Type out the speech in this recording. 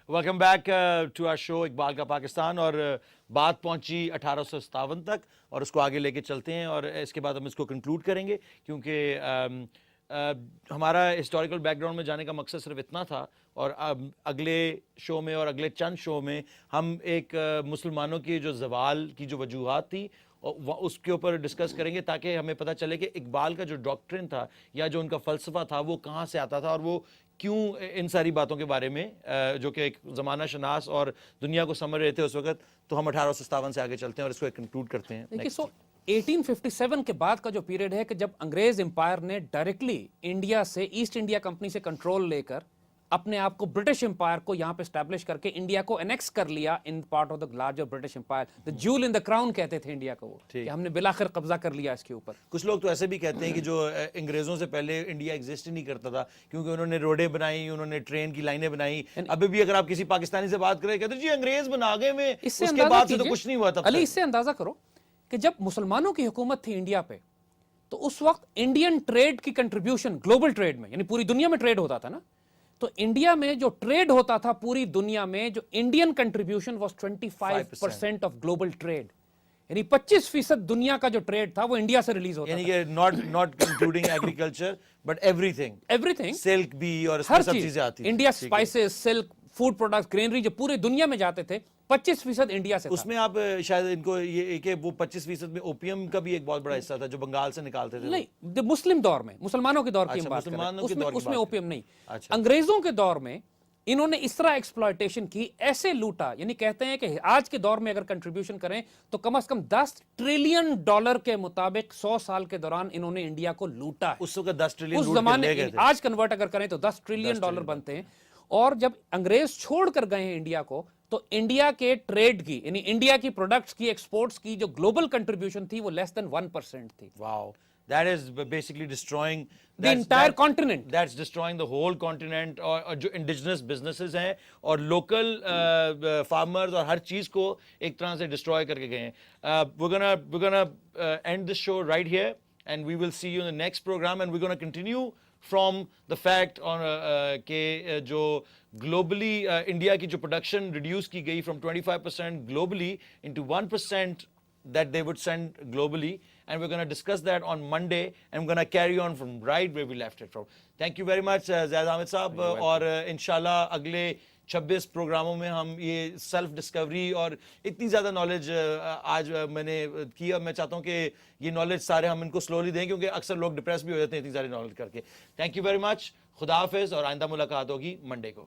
Welcome back to are شو اقبال کا پاکستان. اور بات پہنچی 1857 تک اور اس کو آگے لے کے چلتے ہیں اور اس کے بعد ہم اس کو کنکلوڈ کریں گے, کیونکہ ہمارا ہسٹوریکل بیک گراؤنڈ میں جانے کا مقصد صرف اتنا تھا. اور اگلے شو میں اور اگلے چند شو میں ہم ایک مسلمانوں کی جو زوال کی جو وجوہات تھی اس کے اوپر ڈسکس کریں گے, تاکہ ہمیں پتہ چلے کہ اقبال کا جو ڈاکٹرن تھا یا جو ان کا فلسفہ تھا وہ کہاں سے آتا تھا, اور وہ کیوں ان ساری باتوں کے بارے میں جو کہ ایک زمانہ شناس اور دنیا کو سمجھ رہے تھے اس وقت. تو ہم 1857 سے آگے چلتے ہیں اور اس کو کنکلوڈ کرتے ہیں. دیکھیے 1857 کے بعد کا جو پیریڈ ہے کہ جب انگریز امپائر نے ڈائریکٹلی انڈیا سے ایسٹ انڈیا کمپنی سے کنٹرول لے کر اپنے آپ کو برٹش امپائر کو یہاں پہ اسٹیبلش کر کے انڈیا کو انیکس کر لیا in part of the larger British empire. The jewel in the crown کہتے تھے انڈیا کو, کہ ہم نے بالآخر قبضہ کر لیا اس کے اوپر. کچھ لوگ تو ایسے بھی کہتے ہیں کہ جو انگریزوں سے پہلے انڈیا ایگزسٹ ہی نہیں کرتا تھا, کیونکہ انہوں نے روڈیں بنائی, انہوں نے ٹرین کی لائنیں بنائی. ابھی بھی اگر آپ کسی پاکستانی سے بات کریں کہتے ہیں جی انگریز بنا گئے میں, اس کے بعد سے تو کچھ نہیں ہوا تھا. علی اس سے اندازہ کرو کہ جب مسلمانوں کی حکومت تھی انڈیا پہ تو اس وقت انڈین ٹریڈ کی کنٹریبیوشن گلوبل ٹریڈ میں, یعنی پوری دنیا میں ٹریڈ ہوتا تھا نا, تو انڈیا میں جو ٹریڈ ہوتا تھا پوری دنیا میں, جو Indian contribution was 25% of global trade, یعنی 25% دنیا کا جو ٹریڈ تھا وہ انڈیا سے ریلیز ہوتا یعنی کہ not including agriculture but everything silk بھی اور اس میں سب چیزیں آتی. India spices, silk, food products, greenery جو پورے دنیا میں جاتے تھے 25% انڈیا سے تھا. اس میں آپ شاید ان کو یہ کہ وہ 25% میں اوپیم کا بھی ایک بہت بڑا حصہ تھا جو بنگال سے نکالتے تھے. نہیں, مسلم دور میں, مسلمانوں کے دور کی ہم بات کریں, اس میں اوپیم نہیں. انگریزوں کے دور میں انہوں نے اس طرح ایکسپلائٹیشن کی, ایسے لوٹا, یعنی کہتے ہیں کہ آج کے دور میں اگر کنٹریبیوشن کریں تو کم از کم $10 ٹریلین کے مطابق 100 سال کے دوران انہوں نے انڈیا کو لوٹا. اس وقت 10 ٹریلین اس زمانے آج کنورٹ اگر کریں تو $10 ٹریلین بنتے ہیں. اور جب انگریز چھوڑ کر گئے ہیں انڈیا کو, تو انڈیا کے ٹریڈ کی, یعنی انڈیا کی پروڈکٹس کی, ایکسپورٹس کی جو گلوبل کنٹریبیوشن تھی وہ لیس دین 1% تھی. واو, that is basically destroying the entire continent. That's destroying the whole continent. اور جو indigenous businesses ہیں اور local farmers اور ہر چیز کو ایک طرح سے destroy کر کے گئے ہیں. We're gonna end this show right here and we will see you in the next program, and we're gonna continue from the fact on کہ جو globally انڈیا کی جو production reduce کی گئی from 25% globally into 1% that they would send globally, and we're going to discuss that on Monday, and we're going to carry on from right where we left it from. Thank you very much Zaid Ahmed صاحب, اور انشاءاللہ اگلے 26 پروگراموں میں ہم یہ self Discovery اور اتنی زیادہ نالج آج میں نے کیا, میں چاہتا ہوں کہ یہ نالج سارے ہم ان کو سلولی دیں, کیونکہ اکثر لوگ ڈپریس بھی ہو جاتے ہیں اتنی ساری نالج کر کے. تھینک یو ویری مچ, خدا حافظ, اور آئندہ ملاقات ہوگی منڈے کو.